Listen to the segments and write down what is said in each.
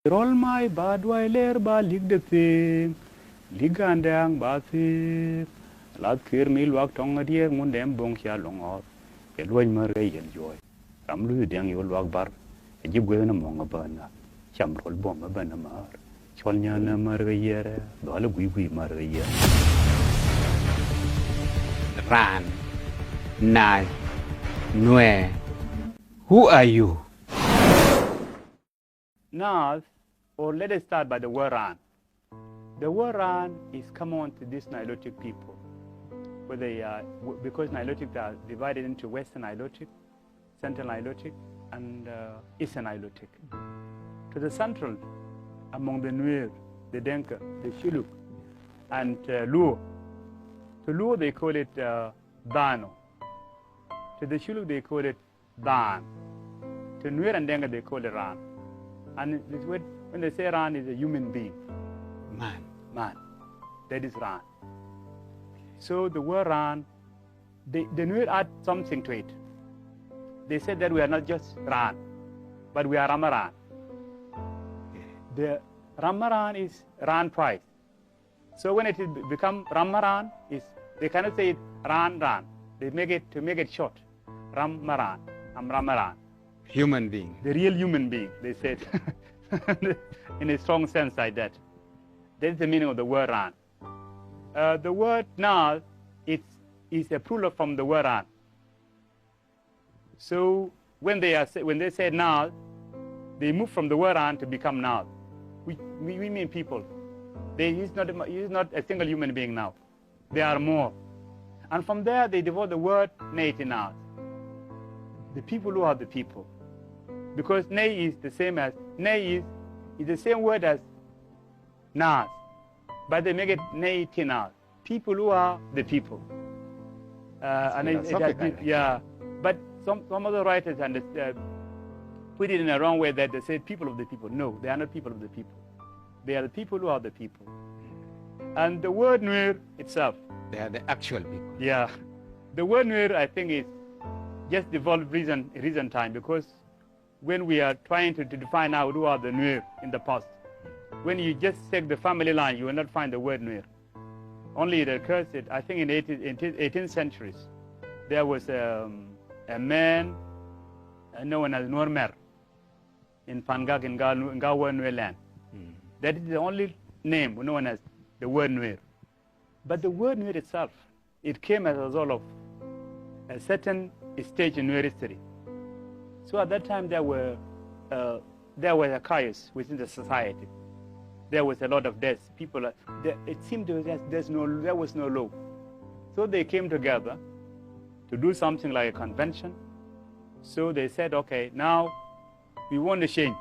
Roll my bad while ba lig the thing, ligandang ba thief, lad kir me luak tongue a dear mundem bonkia long off, a loin maray enjoy. Ramlu dang you luak bar, a jib with among a burner, chamrol bomb a banamar, cholnyana marayere, dollar wee maraya. Ran, Nile, NUER. Who are you? Nas, or let us start by the word Ran. The word Ran is common to these Nilotic people, where they because Nilotic are divided into Western Nilotic, Central Nilotic, and Eastern Nilotic. To the central, among the NUER, the DINKA, the Shilluk, and Luo. To Luo they call it Bano. To the Shilluk they call it Ban. To NUER and DINKA they call it Ran. And when they say Ran is a human being. Man. That is Ran. So the word Ran, the NUER add something to it. They said that we are not just Ran, but we are Ramaran. The Ramaran is Ran twice. So when it become Ramaran, they cannot say it Ran. They make it short. Ramaran. I'm Ramaran. Human being. The real human being, they said, in a strong sense like that. That's the meaning of the word Ran. The word Nal is a plural from the word Ran. So when they say Nal, they move from the word Ran to become Nal. We mean people. He's not a single human being now. There are more. And from there they devote the word Naiti Nal. The people who are the people. Because Nay is the same as Nay is the same word as Nas, but they make it Nay Tinal. People who are the people. But some other writers put it in a wrong way that they say people of the people. No, they are not people of the people. They are the people who are the people. And the word NUER itself. They are the actual people. Yeah, the word NUER I think is just developed recent time, because when we are trying to define out who are the NUER in the past, when you just check the family line, you will not find the word NUER. Only it occurs, I think in 18th centuries, there was a man known as NUER in Pangak in Gawa NUER land. That is the only name known as the word NUER. But the word NUER itself, it came as a result of a certain stage in NUER history. So at that time there was a chaos within the society. There was a lot of deaths. It seemed there was no law. So they came together to do something like a convention. So they said, okay, now we want to change.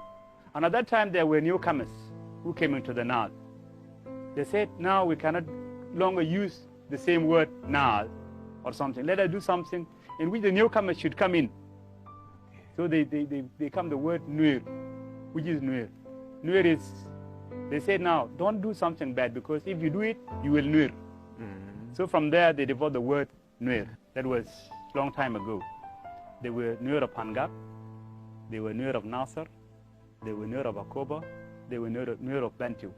And at that time there were newcomers who came into the Nile. They said, now we cannot longer use the same word Nile or something. Let us do something in which the newcomers should come in. So they come the word NUER, which is NUER. NUER is, they say now, don't do something bad, because if you do it, you will NUER. So from there, they developed the word NUER. That was a long time ago. They were NUER of Pangak, they were NUER of NASSER, they were NUER of Akoba, they were NUER of Bantu.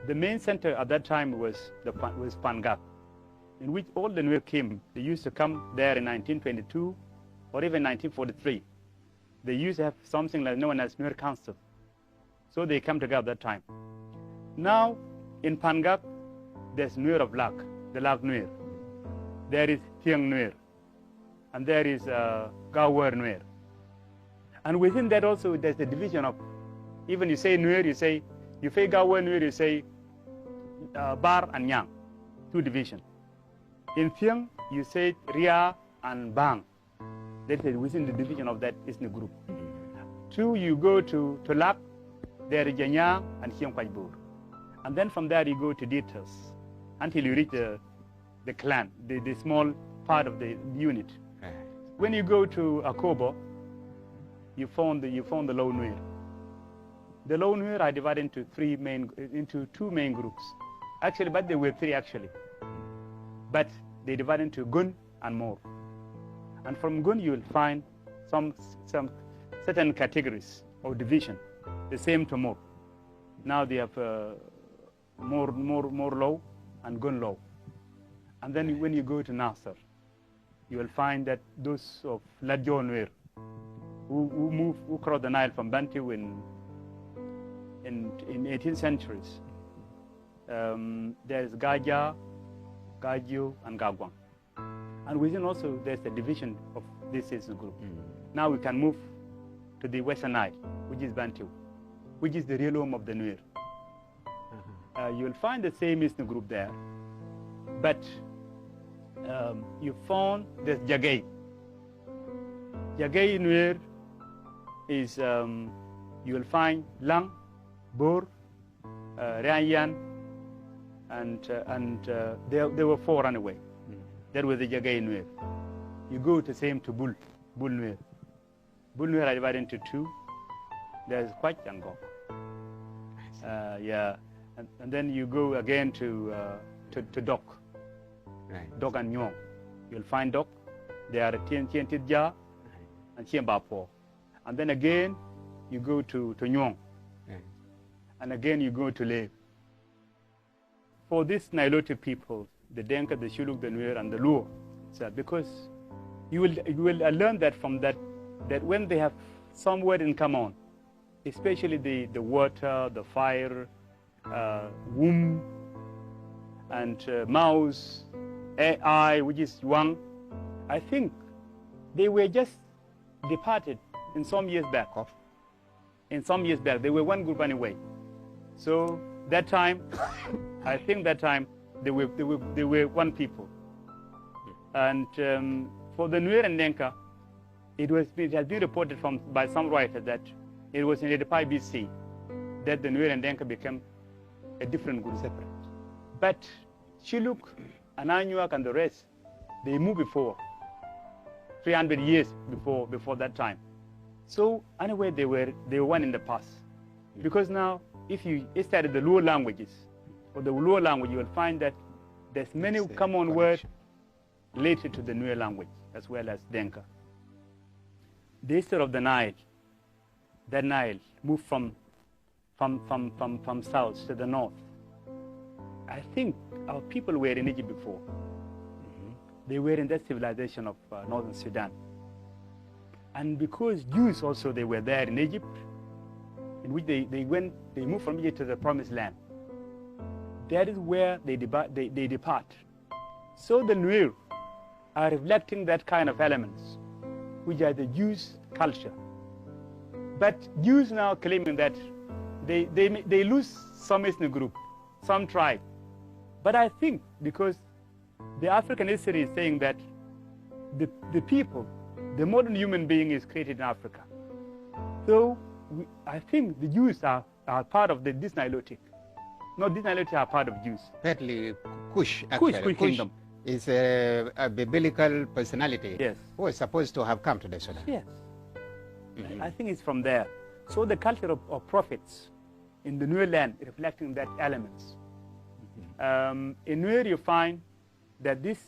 The main center at that time was Pangak, in which all the NUER came. They used to come there in 1922, or even 1943. They used to have something like known as NUER Council. So they come together at that time. Now, in Pangak, there's NUER of Lak, the Lak NUER. There is Thieng NUER. And there is Gawer NUER. And within that also, there's the division of, even you say NUER, you say Gawer NUER, you say Bar and Yang, two divisions. In Thieng, you say Ria and Bang. That is within the division of that ethnic group. Two, you go to Lak, there is Janyang and Hiang Kwajbur. And then from there you go to details until you reach the clan, the small part of the unit. When you go to Akobo, you found the Low NUER. The Low NUER are divided into two main groups. Actually, but there were three actually. But they divided into Gun and Mor. And from Gun you will find some certain categories or division. The same to Mor. Now they have more law and gun law. And then when you go to Nasser, you will find that those of NUER who crossed the Nile from Bantu in 18th centuries. There's Gaja, Gaju, and Gagwang. And within also there's a division of this ethnic group. Now we can move to the Western Nile, which is Bantu, which is the real home of the NUER. You'll find the same ethnic group there, but you found there's Jagay. Jagay NUER is, you will find Lang, Bor, Ranyan, and there were 4 anyway. That was the Jagay NUER. You go to same to Bull NUER. Bull NUER are divided into 2. There's Kwach and Gok. Yeah, and then you go again to Dok. Right. Dok and Nyuon. You'll find Dok. They are Tien Tidja and Tien Bapo. And then again, you go to Nyuon. Right. And again, you go to Le. For these Nilotic people, the Denka, the Shuluk, the NUER, and the Luo, because you will learn that from that when they have some word in common, especially the water, the fire, womb, and mouse, AI, which is Yuang, I think they were just departed in some years back. In some years back, they were one group anyway. So that time, I think that time they were one people. And for the NUER and Denka, it has been reported by some writers that it was in 85 BC that the NUER and Denka became a different group, separate. But Shiluk and Anyuak and the rest, they moved before, 300 years before that time. So anyway, they were one in the past. Because now, if you study the Luo languages, or the Luo language, you will find that there's many common words related to the NUER language, as well as Denka. The history of the Nile, that Nile moved from south to the north. I think our people were in Egypt before. They were in that civilization of northern Sudan. And because Jews also, they were there in Egypt, in which they moved from Egypt to the Promised Land. That is where they depart. So the NUER are reflecting that kind of elements, which are the Jews' culture. But Jews now claiming that they lose some ethnic group, some tribe. But I think because the African history is saying that the people, the modern human being is created in Africa. So I think the Jews are part of this Nilotic. No, these Nilotic are part of Jews. Partly Kush, actually. Kush kingdom. Is a biblical personality, yes, who is supposed to have come to the Sudan. Yes. I think it's from there. So the culture of prophets in the NUER land reflecting that elements. In NUER you find that these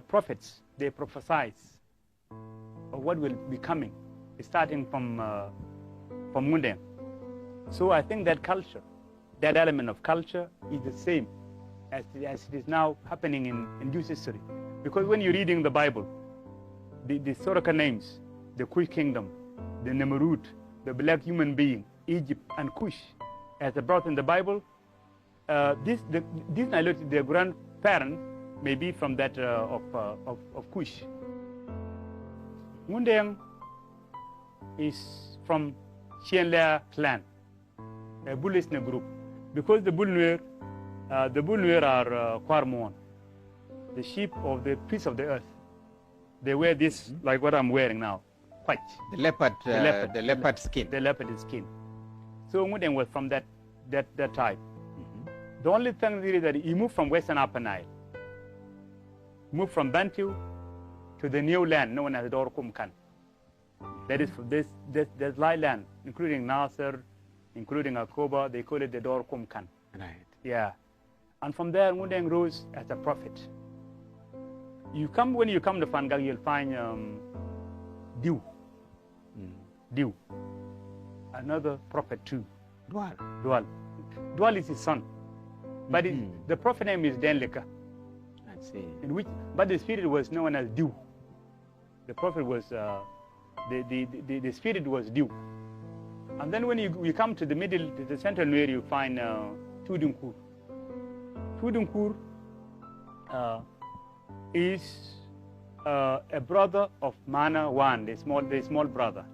prophets, they prophesize of what will be coming, starting from Mundeng. So I think that culture, that element of culture is the same as it is now happening in Jewish history. Because when you're reading the Bible, the historical names, the Kush kingdom, the Nemrut, the black human being, Egypt, and Kush, as brought in the Bible, these Nilotic, their grandparent may be from that of Kush. Mundeng is from Chienla clan, a Bullist group, because the Bull NUER are Kwarmon, the sheep of the peace of the earth. They wear this like what I'm wearing now, white. The leopard skin. The leopard skin. So Mundeng was from that type. The only thing is that he moved from Western Upper Nile, moved from Bantu to the new land known as Dorkum Khan. That is this light land, including Nasser, including Akoba, they call it the Dorkum Khan. Right. Yeah. And from there, Mundeng rose as a prophet. When you come to Fangag, you'll find Dew. Dew. another prophet too. Dual. Dual. Dual is his son. But the prophet name is DENG. I see. But the spirit was known as Dew. The prophet was, the spirit was Dew. And then when you come to the middle, the central NUER, you find Tudunkur. Tudunkur is a brother of Mana Wan, the small brother.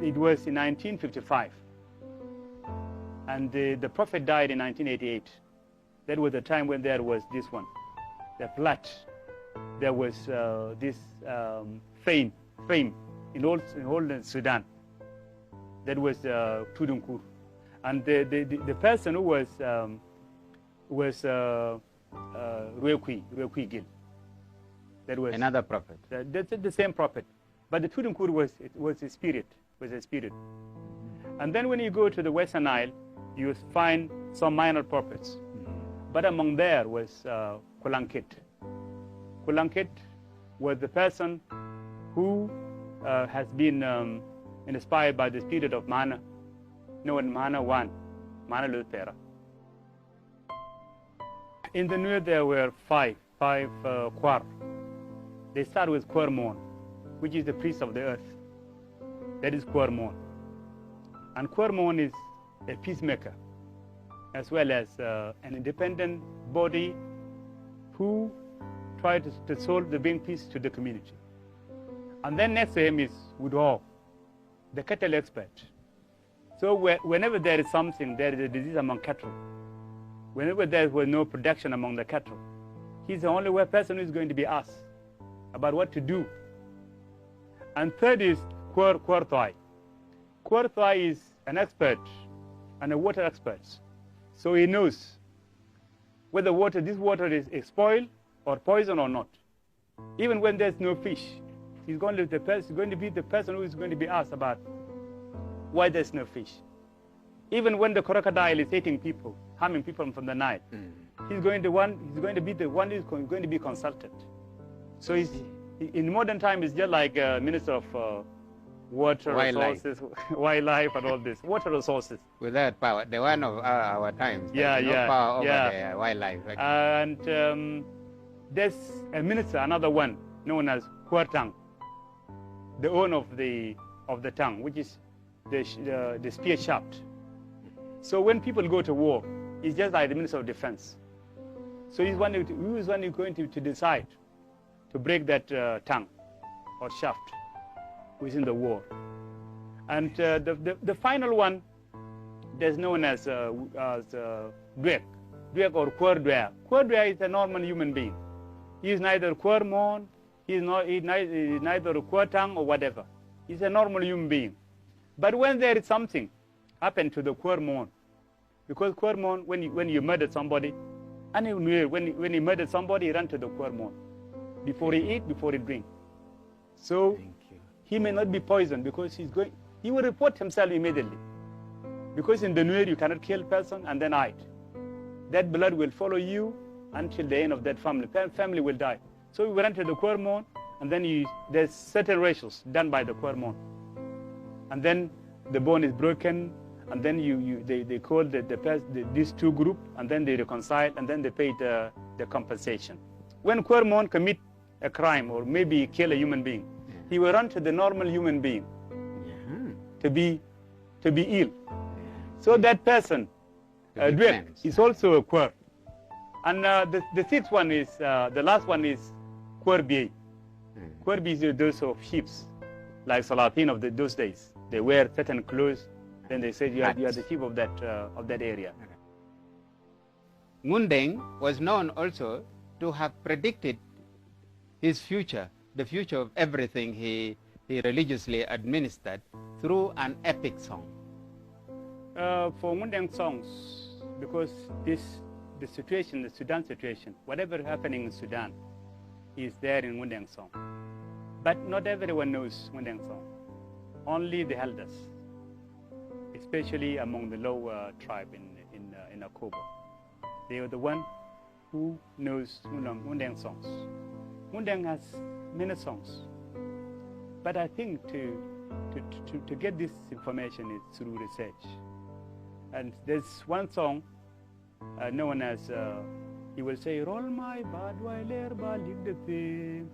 It was in 1955. And the prophet died in 1988. That was the time when there was this one, the flood. There was this fame in all Sudan. That was Tudunkur. And the person who was Ruekwi Gil. That was another prophet. The same prophet. But the Tudunkur was a spirit. And then when you go to the Western Nile, you find some minor prophets. But among there was Kulankit. Kulankit was the person who has been inspired by the spirit of Mana, known Mana Wan, Mana Lutera. In the NUER there were five Kwar. They start with Kwarmon, which is the priest of the earth. That is Kwarmon. And Kwarmon is a peacemaker, as well as an independent body who try to solve the bring peace to the community. And then next to him is Woodhall, the cattle expert. So whenever there is something, there is a disease among cattle. Whenever there was no production among the cattle, he's the only person who is going to be asked about what to do. And third is Kwarthai. Kwarthai is an expert and a water expert. So he knows whether this water is spoiled or poison or not. Even when there's no fish, he's going to be the person who is going to be asked about why there's no fish. Even when the crocodile is eating people, harming people from the Nile, he's going to be the one who's going to be consulted. So in modern time, it's just like Minister of Water Resources, Wildlife, and all this. Water resources. Without power, the one of our times. Yeah. No power over the wildlife. And there's a minister, another one, known as Kwartang, the owner of the tongue, which is the spear shaft. So when people go to war, it's just like the Minister of Defense. So he's one who is going to decide to break that tongue or shaft within the war. And the final one, there's known as Dwek or Kwardwea. Kwardwea is a normal human being. He is neither Kwarmon, he's neither Kwartang or whatever. He's a normal human being. But when there is something happened to the Kwarmon, because Kwarmon, when you murder somebody, and when he murdered somebody, he ran to the Kwarmon before he eat, before he drink. So he may not be poisoned because he will report himself immediately. Because in the NUER you cannot kill person and then hide. That blood will follow you until the end of that family. Family will die. So we ran to the Kwarmon, and then there's certain rituals done by the Kwarmon. And then the bone is broken, and then they call these two groups, and then they reconcile, and then they pay the compensation. When Kwarmon commit a crime or maybe kill a human being, he will run to the normal human being to be ill. So that person, Dwek, is also a Kwar. And the sixth one is, the last one is Kwarbi. Kwarbi is those of chiefs, like Salatin of those days. They wear certain clothes, then they say you are the chief of that area. Ngundeng was known also to have predicted his future, the future of everything he religiously administered through an epic song. For Ngundeng songs, because the Sudan situation, whatever is happening in Sudan is there in Ngundeng song. But not everyone knows Ngundeng song. Only the elders, especially among the lower tribe in Akobo. They are the one who knows Ngundeng songs. Ngundeng has many songs. But I think to to get this information is through research. And there's one song known as, he will say, roll my bad while ba lig the thing,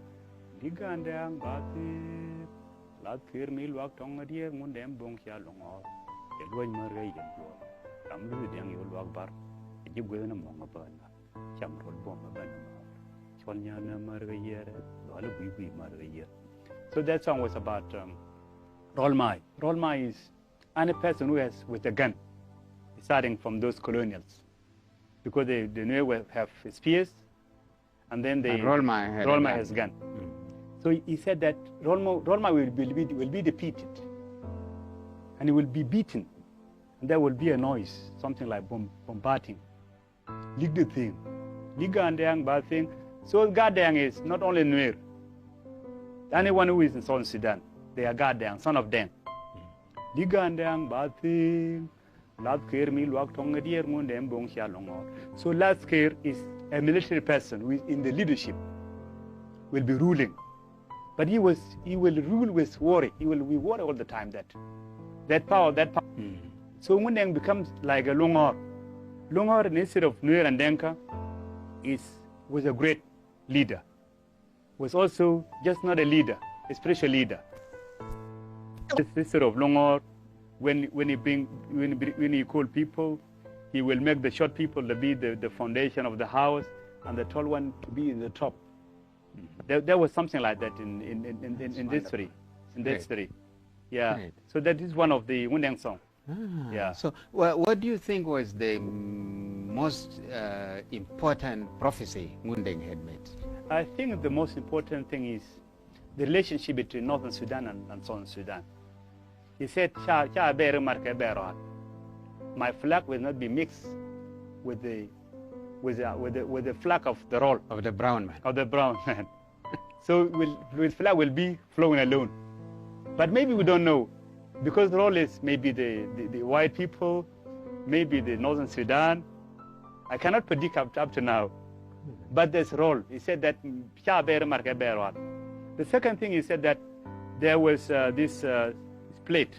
digandang bati, lat fear me walk tongue a dear mundem bong ya long or, the going marry and blow. Come do the young you'll walk bar, and you will among a burn. Cham roll bomb a burn. Chonyana marry, all we marry. So that song was about Rolmai. Rolmai is any person who has with a gun, starting from those colonials, because the NUER have spears, and then they Rolmai has gun. So he said that Rolmai will be defeated, and he will be beaten, and there will be a noise, something like bombarding. Lig the thing, Liga and Dang bad thing. So Gadang is not only NUER. Anyone who is in Southern Sudan, they are Gadang, son of Deng. Liga and Dang bad thing. So Latsker is a military person who is in the leadership, will be ruling. But he will rule with worry. He will be worried all the time that power. So Mundeng becomes like a Longor. Longor, instead of NUER and DINKA, was a great leader. Was also just not a leader, a spiritual leader. Instead of Longor, when he call people, he will make the short people to be the foundation of the house, and the tall one to be in the top. There was something like that in this story. Yeah. Right. So that is one of the Mundeng song. Yeah. So what do you think was the most important prophecy Mundeng had made? I think the most important thing is the relationship between Northern Sudan and Southern Sudan. He said, my flag will not be mixed with the flag of the roll. Of the brown man. Of the brown man. So the flag will be flowing alone. But maybe we don't know, because the roll is maybe the white people, maybe the Northern Sudan. I cannot predict up to now. But there's roll. He said that the second thing he said that there was this split,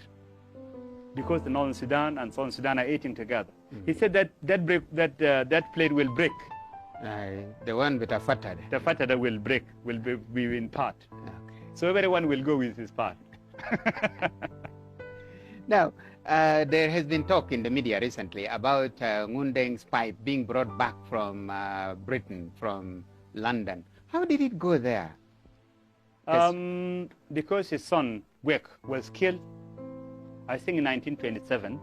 because the Northern Sudan and Southern Sudan are eating together. He said that plate will break. The one with the fatada will break, will be in part. Okay. So everyone will go with his part. Now, there has been talk in the media recently about Mundeng's pipe being brought back from Britain, from London. How did it go there? Because his son, Wek, was killed, I think in 1927.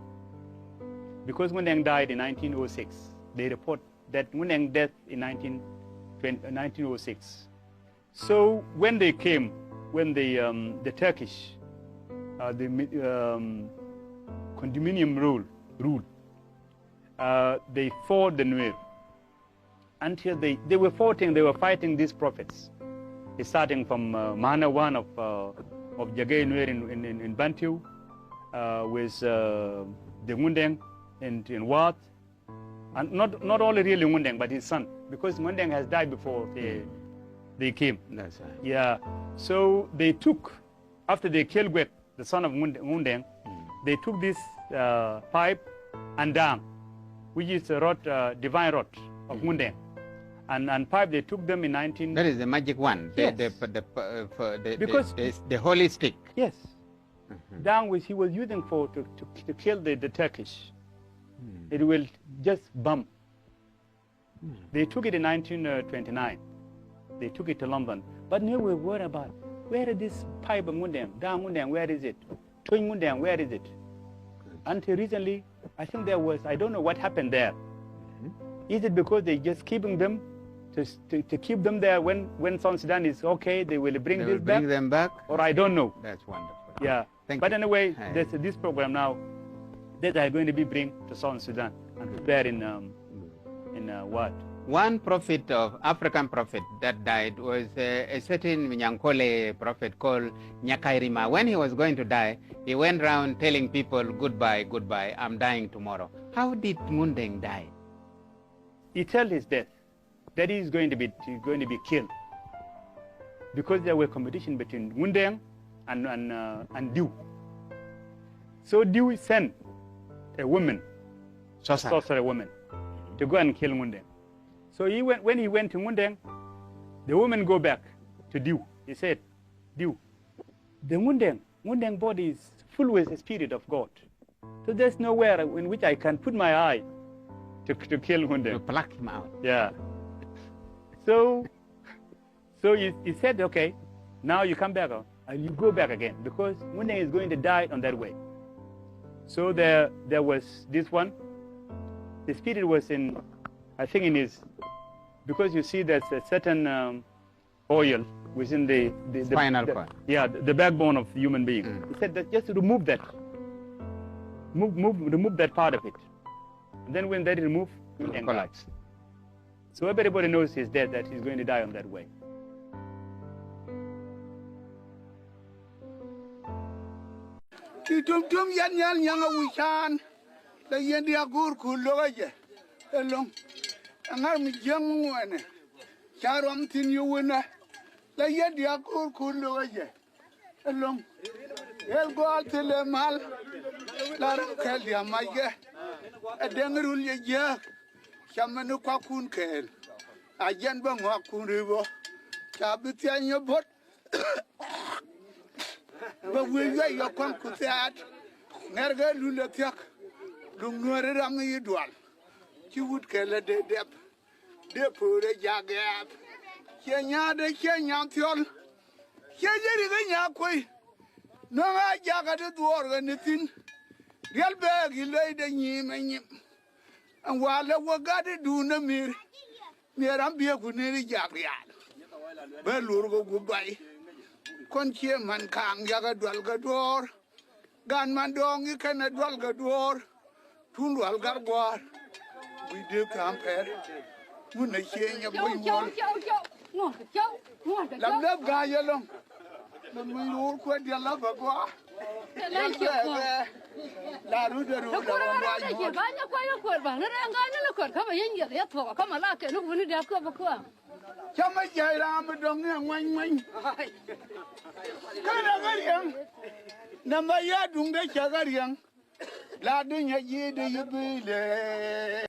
Because Mundeng died in 1906, they report that Mundeng died in 1906. So when they came, when the Turkish, condominium ruled, they fought the NUER until they were fighting these prophets, starting from Mahana I of Jagay NUER in Bantu, with the Mundeng in Wat, and not only really Mundeng, but his son, because Mundeng has died before they came. That's right. Yeah. So they took, after they killed Gwek, the son of Mundeng, they took this pipe and dam, which is a rod, divine rod of Mundeng, and pipe. They took them in 19. That is the magic one. Yes. Because the holy stick. Yes. Dam which he was using to kill the Turkish. It will just bump. They took it in 1929. They took it to London, but now we were worried about where is this pipe of Mundeng, Dam Mundeng, where is it? Twin Mundeng, where is it? Until recently, I think there was, I don't know what happened there. Is it because they just keeping them to keep them there when South Sudan is okay, they will bring them back? Or I don't know. That's wonderful. Yeah. Thank but you. Anyway, there's this program now that are going to be bring to South Sudan and there in what? One prophet of African prophet that died was a certain Nyankole prophet called Nyakairima. When he was going to die, he went around telling people, goodbye, goodbye, I'm dying tomorrow. How did Mundeng die? He told his death that he is going to be killed, because there were competition between Mundeng and Diu. So Dew sent a woman, Sorcerer. sorcerer woman, to go and kill Mundeng. So when he went to Mundeng, the woman go back to Dew. He said, Dew, the Mundeng body is full with the spirit of God. So there's nowhere in which I can put my eye to kill Mundeng. To pluck him out. Yeah. So he said, okay, now you come back and you go back again because Mundeng is going to die on that way. So there was this one. The spirit was in, I think in his, because you see there's a certain oil within the Spinal cord. Yeah, the backbone of the human being. He said that just remove that. Remove that part of it. And then when that is removed, he can collapse. So everybody knows he's dead, that he's going to die on that way. Tum yan yang wishan la yendi agur kuloje elong angar mi jang wane charom tin yuwena la yendi agur kuloje elong el gol tele mal la kel ya maye adengrul ye je chamanu kwa kun kel ajen ba ngwa kun ribo chabiti anyo bot but we are come to that. Nerga Lulatek, Lunguer Rami Dual. She would kill a dead dep. De poor Jagab. Kenya de Kenya Tiol. Kenya Yakui. No, I jagged the war anything. Real bag, he laid a yim and yim. And while I was got it, do no mere. Near Ambia could nearly Jagiad. Well, Lurgo goodbye. Konche man kang yaga dwalgador gan man dong ikana dwalgador tun dwalgargwar we do compare muna chenya boy wol lam dab ga yelong man muy wor ko dia la bagwa la ru de ru da ba ba nya ko ya ko ba na nga na la ko kama yin ya to kama la ke no bunu da ko ba ko chama jai ram dong ngwan kana gariyang na maya dung de chagariang la de nya ji de yibile